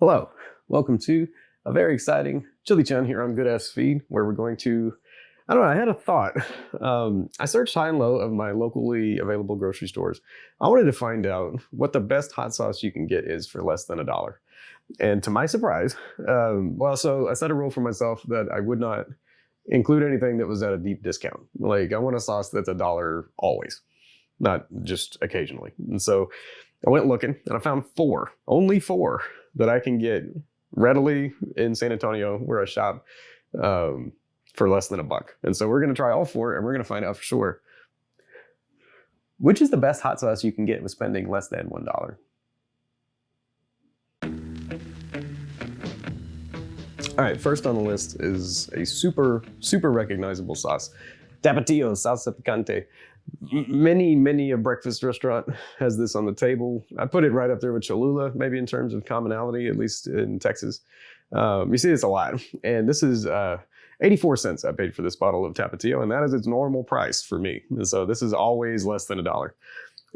Hello, welcome to a very exciting Chili Chunn here on Good Ass Feed, where we're going to, I don't know, I had a thought. I searched high and low of my locally available grocery stores. I wanted to find out what the best hot sauce you can get is for less than $1. And to my surprise, so I set a rule for myself that I would not include anything that was at a deep discount. Like, I want a sauce that's $1 always, not just occasionally. And so I went looking and I found only four that I can get readily in San Antonio where I shop for less than $1. And so we're going to try all four and we're going to find out for sure which is the best hot sauce you can get with spending less than $1. All right, first on the list is a super recognizable sauce. Tapatio salsa picante. Many a breakfast restaurant has this on the table. I put it right up there with Cholula, maybe in terms of commonality, at least in Texas. You see this a lot. And this is 84 cents I paid for this bottle of Tapatio, and that is its normal price for me. And so this is always less than $1.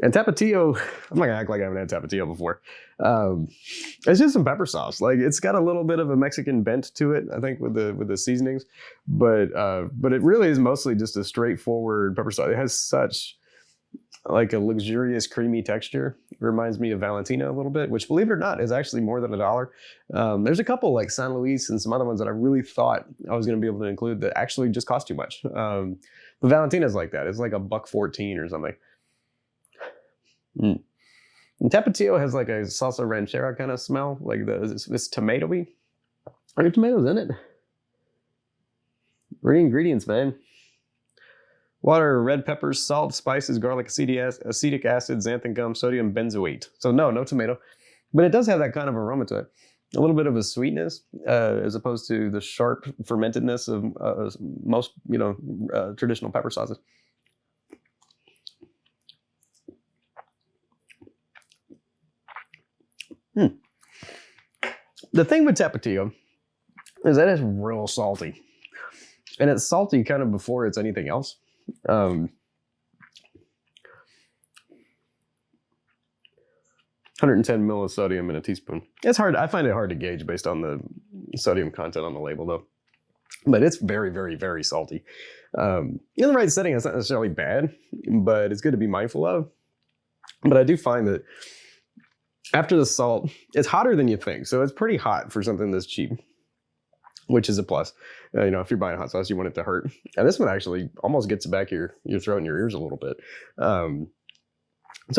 And Tapatio, I'm not gonna act like I haven't had Tapatio before. It's just some pepper sauce. Like, it's got a little bit of a Mexican bent to it, I think, with the seasonings, but it really is mostly just a straightforward pepper sauce. It has such like a luxurious, creamy texture. It reminds me of Valentina a little bit, which, believe it or not, is actually more than $1. There's a couple like San Luis and some other ones that I really thought I was gonna be able to include that actually just cost too much. But Valentina's like that. It's like $1.14 or something. And Tapatio has like a salsa ranchera kind of smell, like this tomatoey. Are there tomatoes in it? Three ingredients, man. Water, red peppers, salt, spices, garlic, acetic acid, xanthan gum, sodium benzoate. So no tomato, but it does have that kind of aroma to it. A little bit of a sweetness, as opposed to the sharp fermentedness of most, traditional pepper sauces. The thing with Tapatio is that it's real salty. And it's salty kind of before it's anything else. 110 mil of sodium in a teaspoon. It's hard. I find it hard to gauge based on the sodium content on the label, though. But it's very salty. In the right setting, it's not necessarily bad, but it's good to be mindful of. But I do find that after the salt, it's hotter than you think. So it's pretty hot for something this cheap, which is a plus. If you're buying hot sauce, you want it to hurt. And this one actually almost gets back your throat and your ears a little bit. So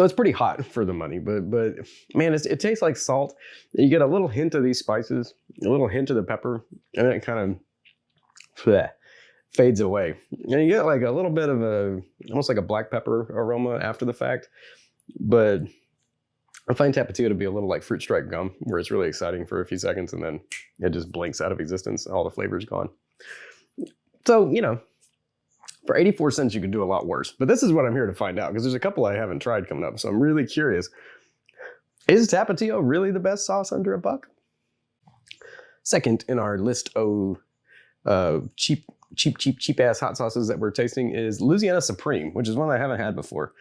it's pretty hot for the money, but man, it tastes like salt. You get a little hint of these spices, a little hint of the pepper, and then it kind of fades away. And you get like a little bit of almost like a black pepper aroma after the fact. But I find Tapatio to be a little like fruit stripe gum, where it's really exciting for a few seconds and then it just blinks out of existence. All the flavor's gone. So, for 84 cents, you could do a lot worse. But this is what I'm here to find out, because there's a couple I haven't tried coming up. So I'm really curious. Is Tapatio really the best sauce under $1? Second in our list of cheap ass hot sauces that we're tasting is Louisiana Supreme, which is one I haven't had before.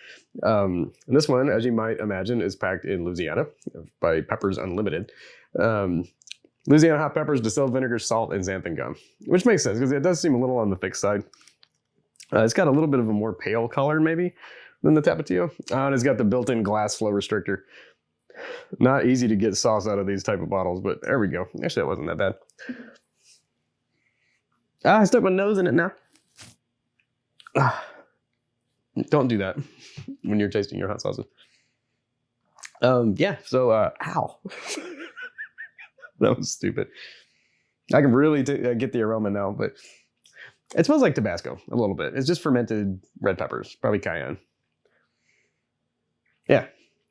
And this one, as you might imagine, is packed in Louisiana by Peppers Unlimited. Louisiana hot peppers, distilled vinegar, salt, and xanthan gum, which makes sense because it does seem a little on the thick side. It's got a little bit of a more pale color maybe than the Tapatio. And it's got the built-in glass flow restrictor. Not easy to get sauce out of these type of bottles, but there we go. Actually, that wasn't that bad. I stuck my nose in it now. Don't do that when you're tasting your hot sauces. Ow. That was stupid. I can really get the aroma now, but it smells like Tabasco a little bit. It's just fermented red peppers, probably cayenne. Yeah,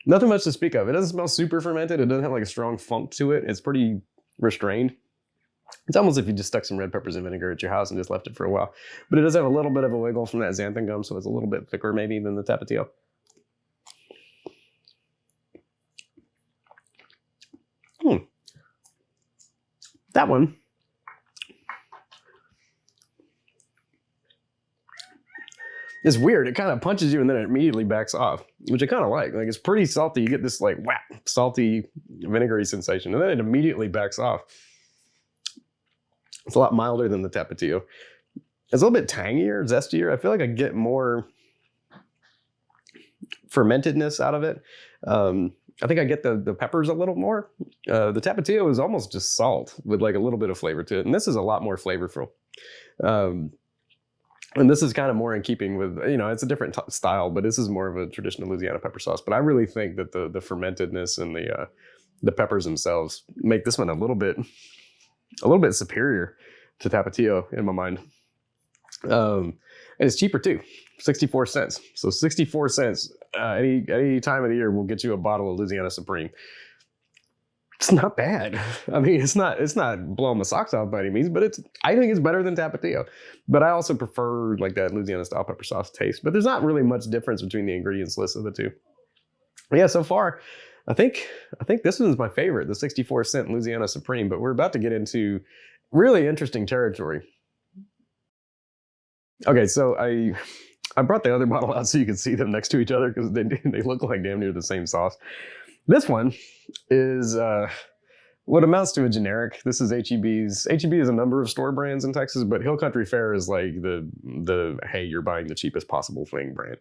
nothing much to speak of. It doesn't smell super fermented. It doesn't have like a strong funk to it. It's pretty restrained. It's almost if you just stuck some red peppers in vinegar at your house and just left it for a while. But it does have a little bit of a wiggle from that xanthan gum, so it's a little bit thicker maybe than the Tapatio. That one. It's weird. It kind of punches you and then it immediately backs off, which I kind of like. Like, it's pretty salty. You get this like whap, salty, vinegary sensation, and then it immediately backs off. It's a lot milder than the Tapatio. It's a little bit tangier, zestier. I feel like I get more fermentedness out of it. I think I get the peppers a little more. The Tapatio is almost just salt with like a little bit of flavor to it. And this is a lot more flavorful. And this is kind of more in keeping with, you know, it's a different style, but this is more of a traditional Louisiana pepper sauce. But I really think that the fermentedness and the peppers themselves make this one a little bit superior to Tapatio in my mind. And it's cheaper too, 64 cents. So 64 cents any time of the year will get you a bottle of Louisiana Supreme. It's not bad. I mean, it's not blowing my socks off by any means, but I think it's better than Tapatio. But I also prefer like that Louisiana style pepper sauce taste. But there's not really much difference between the ingredients list of the two. But yeah, so far, I think this one's my favorite, the 64-cent Louisiana Supreme. But we're about to get into really interesting territory. Okay, so I brought the other bottle out so you can see them next to each other because they look like damn near the same sauce. This one is what amounts to a generic. This is HEB's. HEB is a number of store brands in Texas, but Hill Country Fare is like the hey, you're buying the cheapest possible thing brand.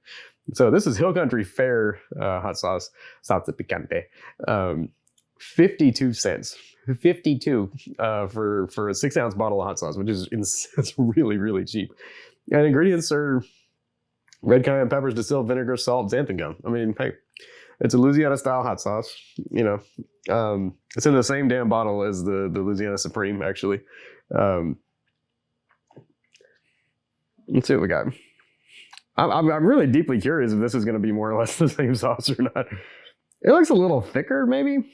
So this is Hill Country Fare hot sauce, salsa picante, 52 cents. 52 for a 6-ounce bottle of hot sauce, which is it's really, really cheap. And ingredients are red cayenne peppers, distilled vinegar, salt, xanthan gum. I mean, hey, it's a Louisiana style hot sauce, you know. It's in the same damn bottle as the Louisiana Supreme, actually. Let's see what we got. I'm really deeply curious if this is going to be more or less the same sauce or not. It looks a little thicker, maybe.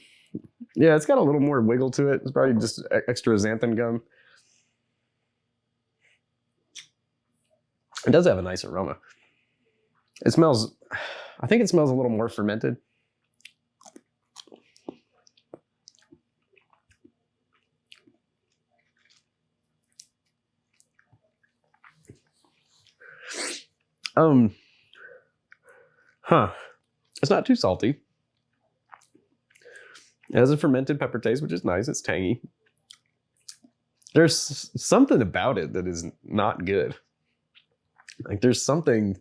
Yeah, it's got a little more wiggle to it. It's probably just extra xanthan gum. It does have a nice aroma. It smells, I think it smells a little more fermented. It's not too salty. It has a fermented pepper taste, which is nice. It's tangy. There's something about it that is not good. Like there's something,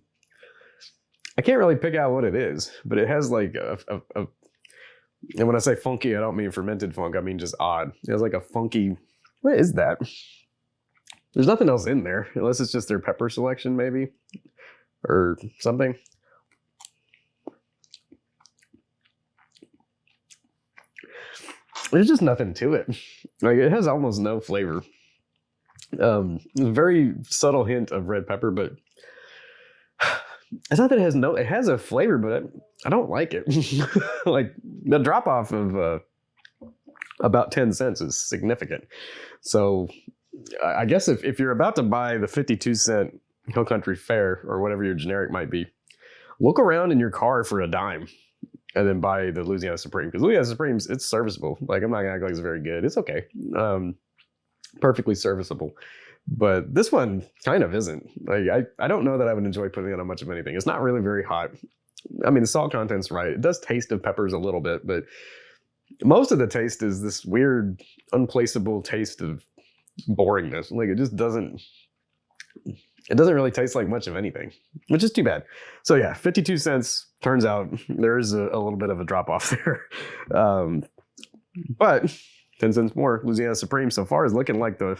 I can't really pick out what it is, but it has like and when I say funky, I don't mean fermented funk. I mean just odd. It has like a funky, what is that? There's nothing else in there, unless it's just their pepper selection maybe, or something. There's just nothing to it. Like it has almost no flavor. A very subtle hint of red pepper, but it's not that it has a flavor, but I don't like it. Like the drop off of about 10 cents is significant. So I guess if you're about to buy the 52-cent Hill Country Fare or whatever your generic might be, look around in your car for a dime and then buy the Louisiana Supreme, because Louisiana Supreme's, it's serviceable. Like I'm not gonna act like it's very good. It's okay. Perfectly serviceable. But this one kind of isn't. Like I don't know that I would enjoy putting it on much of anything. It's not really very hot. I mean, the salt content's right. It does taste of peppers a little bit, but most of the taste is this weird, unplaceable taste of boringness. Like it just doesn't really taste like much of anything, which is too bad. So yeah, 52 cents. Turns out there is a little bit of a drop off there. But 10 cents more. Louisiana Supreme so far is looking like the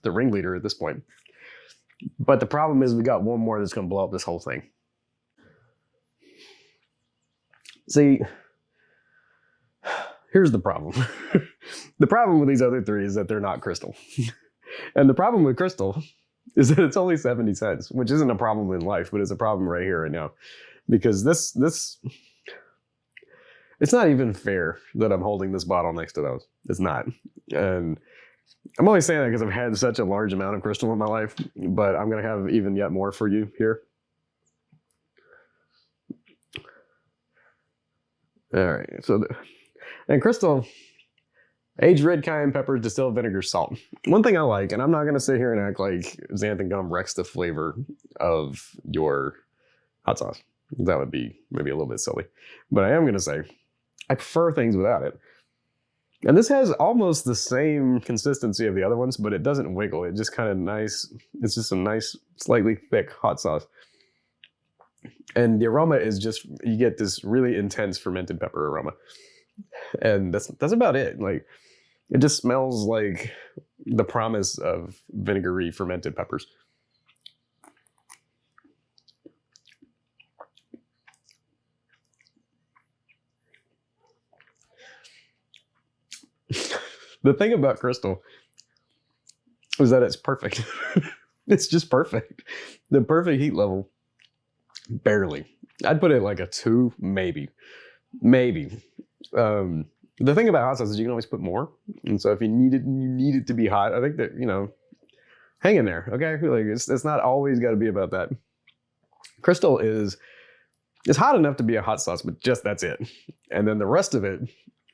ringleader at this point. But the problem is we got one more that's going to blow up this whole thing. See, here's the problem. The problem with these other three is that they're not Crystal. And the problem with Crystal is that it's only 70 cents, which isn't a problem in life, but it's a problem right here, right now. Because this it's not even fair that I'm holding this bottle next to those. It's not. And I'm only saying that because I've had such a large amount of Crystal in my life, but I'm going to have even yet more for you here. All right. So, and Crystal, Aged red cayenne pepper, distilled vinegar, salt. One thing I like, and I'm not going to sit here and act like xanthan gum wrecks the flavor of your hot sauce. That would be maybe a little bit silly. But I am going to say, I prefer things without it. And this has almost the same consistency of the other ones, but it doesn't wiggle. It just kind of nice. It's just a nice, slightly thick hot sauce. And the aroma is just, you get this really intense fermented pepper aroma. And that's about it. Like, it just smells like the promise of vinegary fermented peppers. The thing about Crystal is that it's perfect. It's just perfect. The perfect heat level, barely. I'd put it like a 2, maybe. The thing about hot sauce is you can always put more. And so if you need it to be hot, I think that, you know, hang in there, okay? Like, it's not always got to be about that. Crystal is hot enough to be a hot sauce, but just that's it. And then the rest of it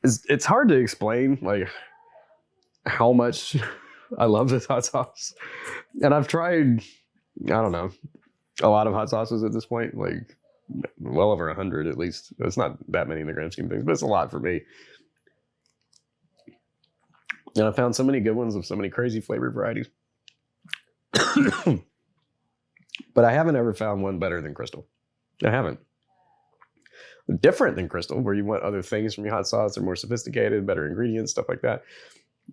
it's hard to explain, like, how much I love this hot sauce. And I've tried, I don't know, a lot of hot sauces at this point, like well over 100 at least. It's not that many in the grand scheme of things, but it's a lot for me. And I found so many good ones of so many crazy flavor varieties. But I haven't ever found one better than Crystal. I haven't. Different than Crystal, where you want other things from your hot sauce. They're more sophisticated, better ingredients, stuff like that.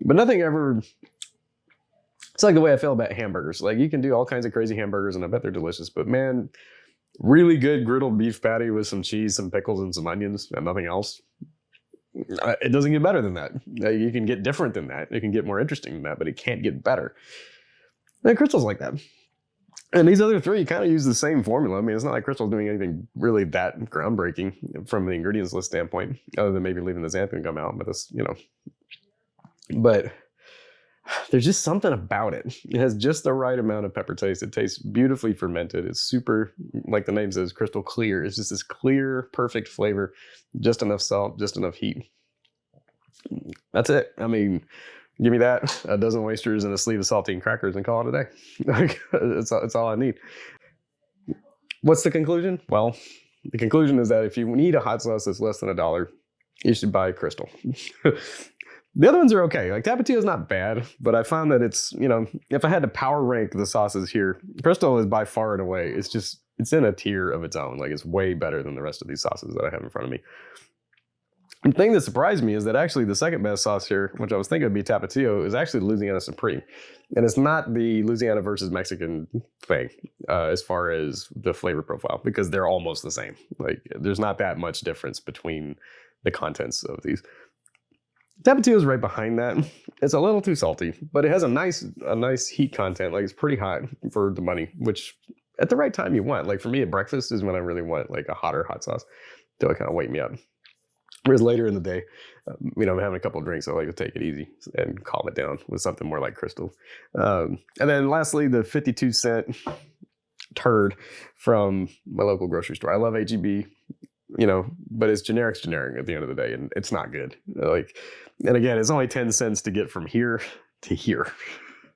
But nothing ever... It's like the way I feel about hamburgers. Like, you can do all kinds of crazy hamburgers, and I bet they're delicious. But man, really good griddled beef patty with some cheese, some pickles, and some onions, and nothing else. It doesn't get better than that. You can get different than that. It can get more interesting than that, but it can't get better. And Crystal's like that. And these other three kind of use the same formula. I mean, it's not like Crystal's doing anything really that groundbreaking from the ingredients list standpoint, other than maybe leaving the xanthan gum out. But this, you know, but there's just something about it. It has just the right amount of pepper taste. It tastes beautifully fermented. It's super, like the name says, crystal clear. It's just this clear, perfect flavor, just enough salt, just enough heat. That's it. I mean, give me that, a dozen oysters and a sleeve of saltine crackers and call it a day. It's all I need. What's the conclusion? Well, the conclusion is that if you need a hot sauce that's less than $1, you should buy Crystal. The other ones are okay. Like, Tapatio is not bad, but I found that it's, you know, if I had to power rank the sauces here, Crystal is by far and away, it's in a tier of its own. Like, it's way better than the rest of these sauces that I have in front of me. The thing that surprised me is that actually the second best sauce here, which I was thinking would be Tapatio, is actually the Louisiana Supreme. And it's not the Louisiana versus Mexican thing as far as the flavor profile, because they're almost the same. Like, there's not that much difference between the contents of these. Tapatio is right behind that. It's a little too salty, but it has a nice heat content. Like, it's pretty hot for the money, which at the right time you want. Like, for me at breakfast is when I really want like a hotter hot sauce to kind of wake me up. Whereas later in the day, you know, I'm having a couple of drinks, I like to take it easy and calm it down with something more like Crystal. And then lastly, the 52-cent turd from my local grocery store. I love H-E-B, you know, but it's generic at the end of the day, and it's not good. Like, and again, it's only 10 cents to get from here to here.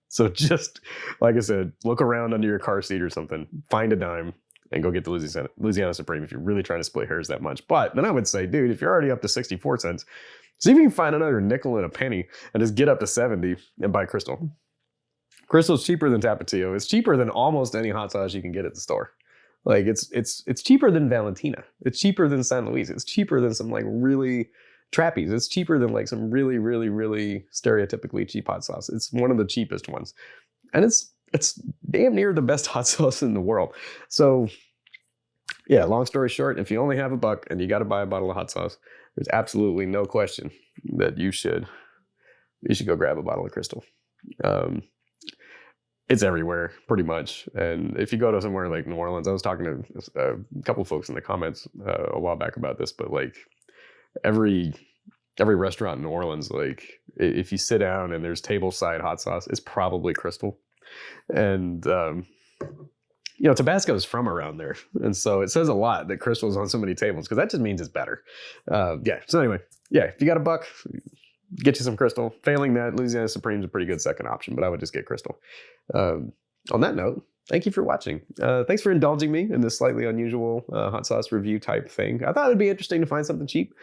So just, like I said, look around under your car seat or something, find a dime, and go get the Louisiana Supreme if you're really trying to split hairs that much. But then I would say, dude, if you're already up to 64 cents, see if you can find another nickel and a penny and just get up to 70 and buy Crystal. Crystal's cheaper than Tapatio. It's cheaper than almost any hot sauce you can get at the store. Like, it's cheaper than Valentina. It's cheaper than San Luis. It's cheaper than some like really trappies. It's cheaper than like some really, really, really stereotypically cheap hot sauce. It's one of the cheapest ones. And it's damn near the best hot sauce in the world. So yeah, long story short, if you only have $1 and you got to buy a bottle of hot sauce, there's absolutely no question that you should go grab a bottle of Crystal. It's everywhere pretty much. And if you go to somewhere like New Orleans, I was talking to a couple folks in the comments a while back about this, but like every restaurant in New Orleans, like if you sit down and there's table side hot sauce, it's probably Crystal. And, you know, Tabasco is from around there. And so it says a lot that Crystal's on so many tables, because that just means it's better. Yeah. So anyway, yeah, if you got $1, get you some Crystal. Failing that, Louisiana Supreme is a pretty good second option, but I would just get Crystal. On that note, thank you for watching. Thanks for indulging me in this slightly unusual hot sauce review type thing. I thought it would be interesting to find something cheap.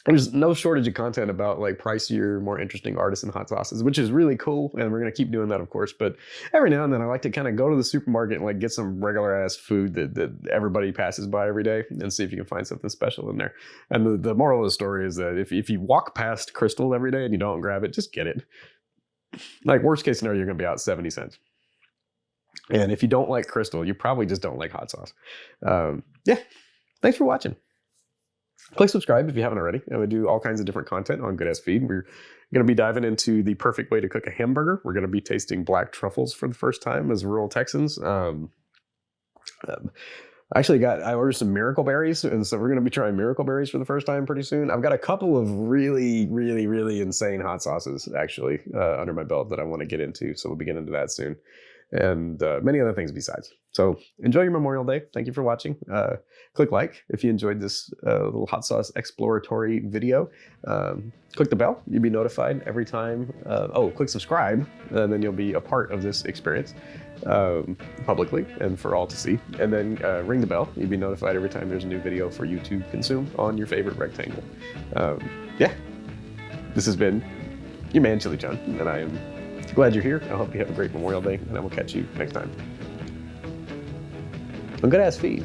There's no shortage of content about like pricier, more interesting artisan hot sauces, which is really cool. And we're going to keep doing that, of course. But every now and then I like to kind of go to the supermarket and like get some regular ass food that everybody passes by every day and see if you can find something special in there. And the moral of the story is that if you walk past Crystal every day and you don't grab it, just get it. Like worst case scenario, you're going to be out 70 cents. And if you don't like Crystal, you probably just don't like hot sauce. Yeah. Thanks for watching. Click subscribe if you haven't already. We do all kinds of different content on Good Ass Feed. We're going to be diving into the perfect way to cook a hamburger. We're going to be tasting black truffles for the first time as rural Texans. I ordered some miracle berries, and so we're going to be trying miracle berries for the first time pretty soon. I've got a couple of really, really, really insane hot sauces actually under my belt that I want to get into, so we'll be getting into that soon. And many other things besides. So enjoy your Memorial Day. Thank you for watching. Click like if you enjoyed this little hot sauce exploratory video. Click the bell. You'll be notified every time. Click subscribe, and then you'll be a part of this experience publicly and for all to see. And then ring the bell. You'll be notified every time there's a new video for you to consume on your favorite rectangle. Yeah, this has been your man, Chili Chunn, and I am glad you're here. I hope you have a great Memorial Day, and I will catch you next time on Good Ass Feed.